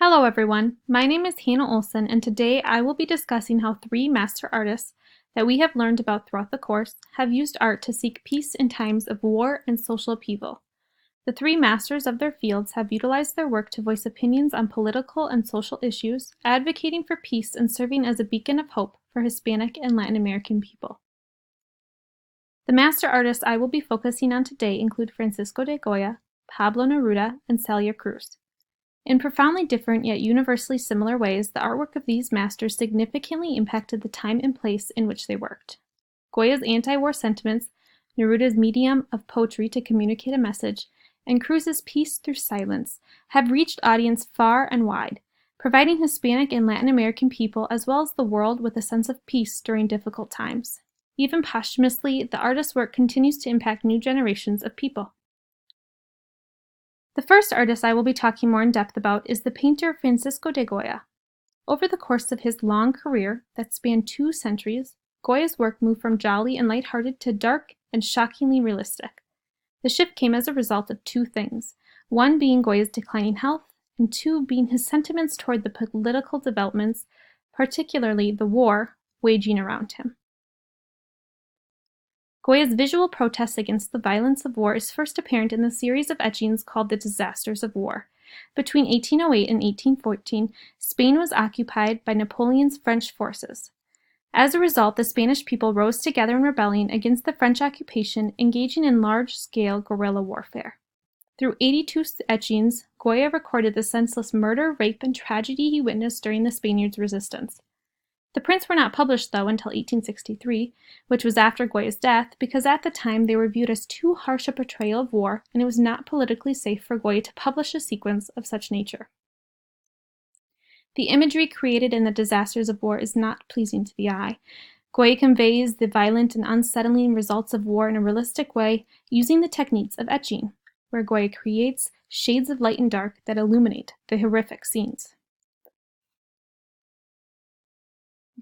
Hello everyone, my name is Hannah Olson and today I will be discussing how three master artists that we have learned about throughout the course have used art to seek peace in times of war and social upheaval. The three masters of their fields have utilized their work to voice opinions on political and social issues, advocating for peace and serving as a beacon of hope for Hispanic and Latin American people. The master artists I will be focusing on today include Francisco de Goya, Pablo Neruda, and Celia Cruz. In profoundly different yet universally similar ways, the artwork of these masters significantly impacted the time and place in which they worked. Goya's anti-war sentiments, Neruda's medium of poetry to communicate a message, and Cruz's peace through silence have reached audiences far and wide, providing Hispanic and Latin American people as well as the world with a sense of peace during difficult times. Even posthumously, the artist's work continues to impact new generations of people. The first artist I will be talking more in depth about is the painter Francisco de Goya. Over the course of his long career that spanned 2 centuries, Goya's work moved from jolly and lighthearted to dark and shockingly realistic. The shift came as a result of 2 things, one being Goya's declining health, and 2 being his sentiments toward the political developments, particularly the war, waging around him. Goya's visual protest against the violence of war is first apparent in the series of etchings called The Disasters of War. Between 1808 and 1814, Spain was occupied by Napoleon's French forces. As a result, the Spanish people rose together in rebellion against the French occupation, engaging in large-scale guerrilla warfare. Through 82 etchings, Goya recorded the senseless murder, rape, and tragedy he witnessed during the Spaniards' resistance. The prints were not published, though, until 1863, which was after Goya's death, because at the time they were viewed as too harsh a portrayal of war, and it was not politically safe for Goya to publish a sequence of such nature. The imagery created in The Disasters of War is not pleasing to the eye. Goya conveys the violent and unsettling results of war in a realistic way, using the techniques of etching, where Goya creates shades of light and dark that illuminate the horrific scenes.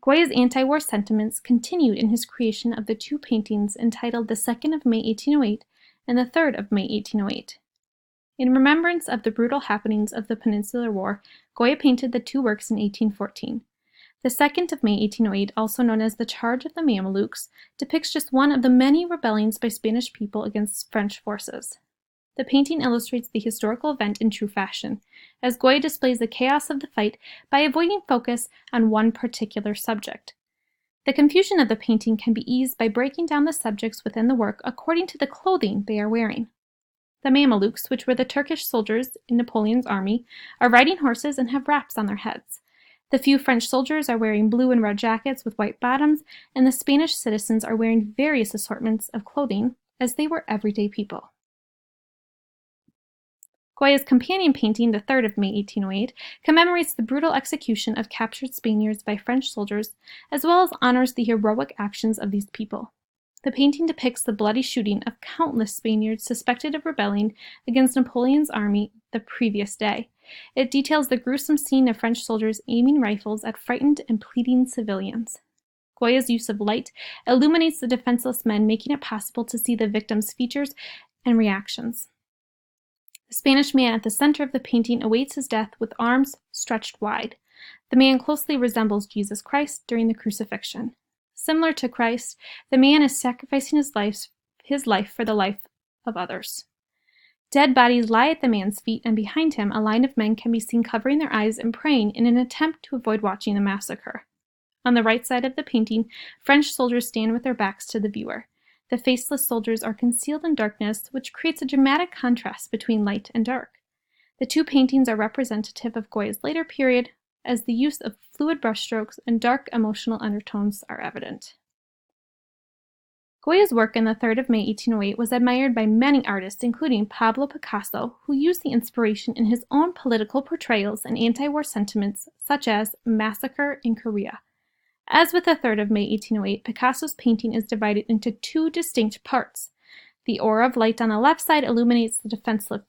Goya's anti-war sentiments continued in his creation of the 2 paintings entitled The 2nd of May 1808 and The 3rd of May 1808. In remembrance of the brutal happenings of the Peninsular War, Goya painted the 2 works in 1814. The 2nd of May 1808, also known as The Charge of the Mamelukes, depicts just one of the many rebellions by Spanish people against French forces. The painting illustrates the historical event in true fashion, as Goya displays the chaos of the fight by avoiding focus on one particular subject. The confusion of the painting can be eased by breaking down the subjects within the work according to the clothing they are wearing. The Mamelukes, which were the Turkish soldiers in Napoleon's army, are riding horses and have wraps on their heads. The few French soldiers are wearing blue and red jackets with white bottoms, and the Spanish citizens are wearing various assortments of clothing, as they were everyday people. Goya's companion painting, The 3rd of May 1808, commemorates the brutal execution of captured Spaniards by French soldiers, as well as honors the heroic actions of these people. The painting depicts the bloody shooting of countless Spaniards suspected of rebelling against Napoleon's army the previous day. It details the gruesome scene of French soldiers aiming rifles at frightened and pleading civilians. Goya's use of light illuminates the defenseless men, making it possible to see the victims' features and reactions. The Spanish man at the center of the painting awaits his death with arms stretched wide. The man closely resembles Jesus Christ during the crucifixion. Similar to Christ, the man is sacrificing his life for the life of others. Dead bodies lie at the man's feet, and behind him a line of men can be seen covering their eyes and praying in an attempt to avoid watching the massacre. On the right side of the painting, French soldiers stand with their backs to the viewer. The faceless soldiers are concealed in darkness, which creates a dramatic contrast between light and dark. The 2 paintings are representative of Goya's later period, as the use of fluid brushstrokes and dark emotional undertones are evident. Goya's work in The 3rd of May 1808 was admired by many artists, including Pablo Picasso, who used the inspiration in his own political portrayals and anti-war sentiments, such as Massacre in Korea. As with The 3rd of May 1808, Picasso's painting is divided into 2 distinct parts. The aura of light on the left side illuminates the defenseless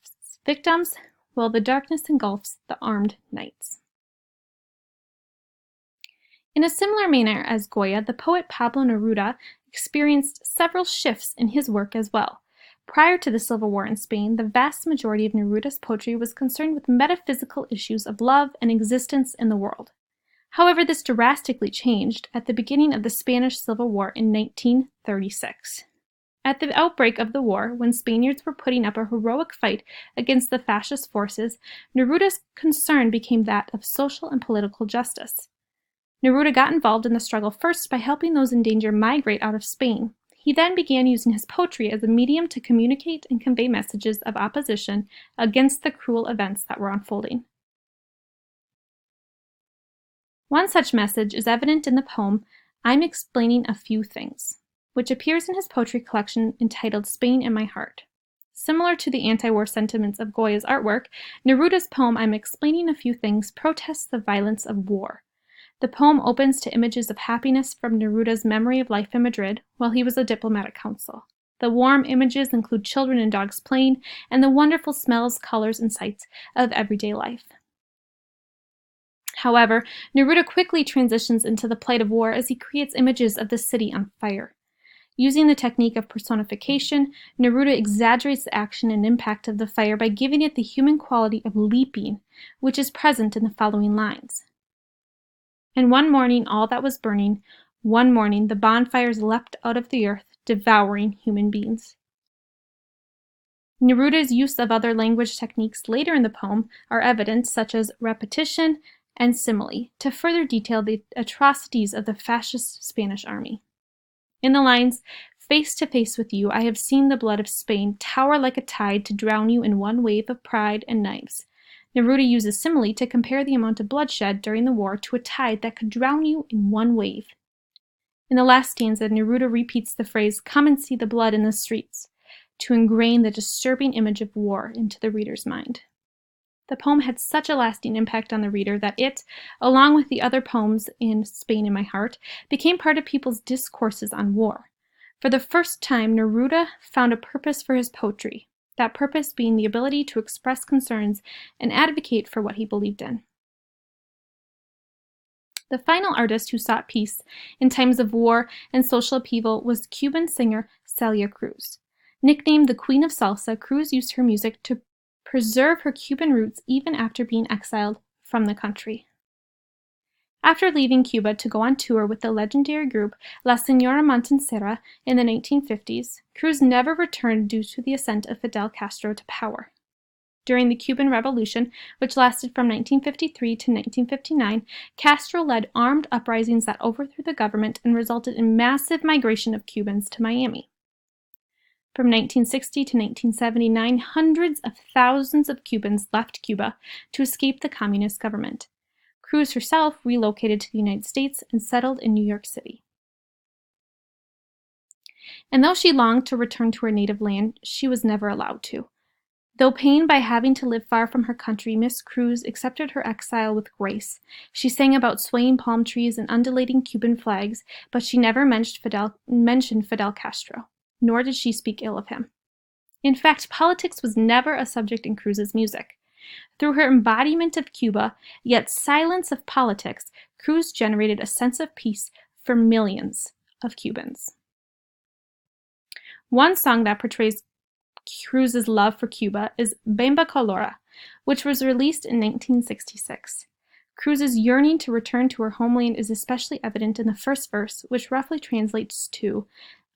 victims, while the darkness engulfs the armed knights. In a similar manner as Goya, the poet Pablo Neruda experienced several shifts in his work as well. Prior to the Civil War in Spain, the vast majority of Neruda's poetry was concerned with metaphysical issues of love and existence in the world. However, this drastically changed at the beginning of the Spanish Civil War in 1936. At the outbreak of the war, when Spaniards were putting up a heroic fight against the fascist forces, Neruda's concern became that of social and political justice. Neruda got involved in the struggle first by helping those in danger migrate out of Spain. He then began using his poetry as a medium to communicate and convey messages of opposition against the cruel events that were unfolding. One such message is evident in the poem, "I'm Explaining a Few Things," which appears in his poetry collection entitled Spain in My Heart. Similar to the anti-war sentiments of Goya's artwork, Neruda's poem I'm Explaining a Few Things protests the violence of war. The poem opens to images of happiness from Neruda's memory of life in Madrid while he was a diplomatic consul. The warm images include children and dogs playing and the wonderful smells, colors, and sights of everyday life. However, Neruda quickly transitions into the plight of war as he creates images of the city on fire. Using the technique of personification, Neruda exaggerates the action and impact of the fire by giving it the human quality of leaping, which is present in the following lines. And one morning all that was burning, one morning the bonfires leapt out of the earth, devouring human beings. Neruda's use of other language techniques later in the poem are evident, such as repetition and simile, to further detail the atrocities of the fascist Spanish army. In the lines, "Face to face with you, I have seen the blood of Spain tower like a tide to drown you in one wave of pride and knives," Neruda uses simile to compare the amount of bloodshed during the war to a tide that could drown you in one wave. In the last stanza, Neruda repeats the phrase, "Come and see the blood in the streets," to ingrain the disturbing image of war into the reader's mind. The poem had such a lasting impact on the reader that it, along with the other poems in Spain in My Heart, became part of people's discourses on war. For the first time, Neruda found a purpose for his poetry, that purpose being the ability to express concerns and advocate for what he believed in. The final artist who sought peace in times of war and social upheaval was Cuban singer Celia Cruz. Nicknamed the Queen of Salsa, Cruz used her music to preserve her Cuban roots even after being exiled from the country. After leaving Cuba to go on tour with the legendary group La Señora Matancera in the 1950s, Cruz never returned due to the ascent of Fidel Castro to power. During the Cuban Revolution, which lasted from 1953 to 1959, Castro led armed uprisings that overthrew the government and resulted in massive migration of Cubans to Miami. From 1960 to 1979, hundreds of thousands of Cubans left Cuba to escape the communist government. Cruz herself relocated to the United States and settled in New York City. And though she longed to return to her native land, she was never allowed to. Though pained by having to live far from her country, Miss Cruz accepted her exile with grace. She sang about swaying palm trees and undulating Cuban flags, but she never mentioned Fidel Castro, nor did she speak ill of him. In fact, politics was never a subject in Cruz's music. Through her embodiment of Cuba, yet silence of politics, Cruz generated a sense of peace for millions of Cubans. One song that portrays Cruz's love for Cuba is Bamba Colora, which was released in 1966. Cruz's yearning to return to her homeland is especially evident in the first verse, which roughly translates to,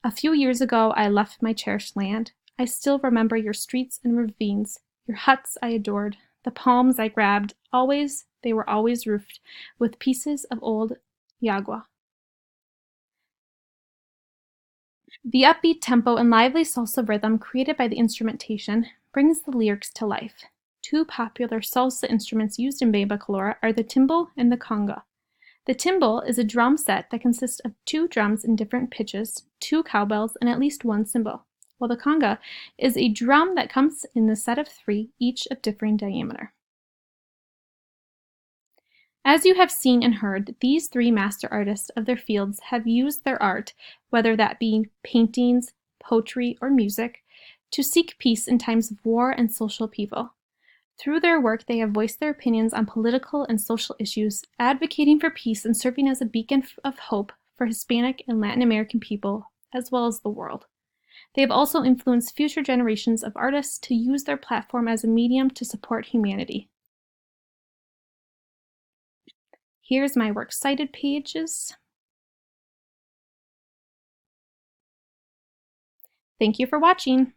"A few years ago I left my cherished land. I still remember your streets and ravines, your huts I adored, the palms I grabbed, they were always roofed with pieces of old yagua." The upbeat tempo and lively salsa rhythm created by the instrumentation brings the lyrics to life. Two popular salsa instruments used in Bamba Colora are the timbal and the conga. The timbal is a drum set that consists of 2 drums in different pitches, 2 cowbells, and at least 1 cymbal, while the conga is a drum that comes in a set of 3, each of differing diameter. As you have seen and heard, these 3 master artists of their fields have used their art, whether that be paintings, poetry, or music, to seek peace in times of war and social upheaval. Through their work, they have voiced their opinions on political and social issues, advocating for peace and serving as a beacon of hope for Hispanic and Latin American people, as well as the world. They have also influenced future generations of artists to use their platform as a medium to support humanity. Here's my works cited pages. Thank you for watching.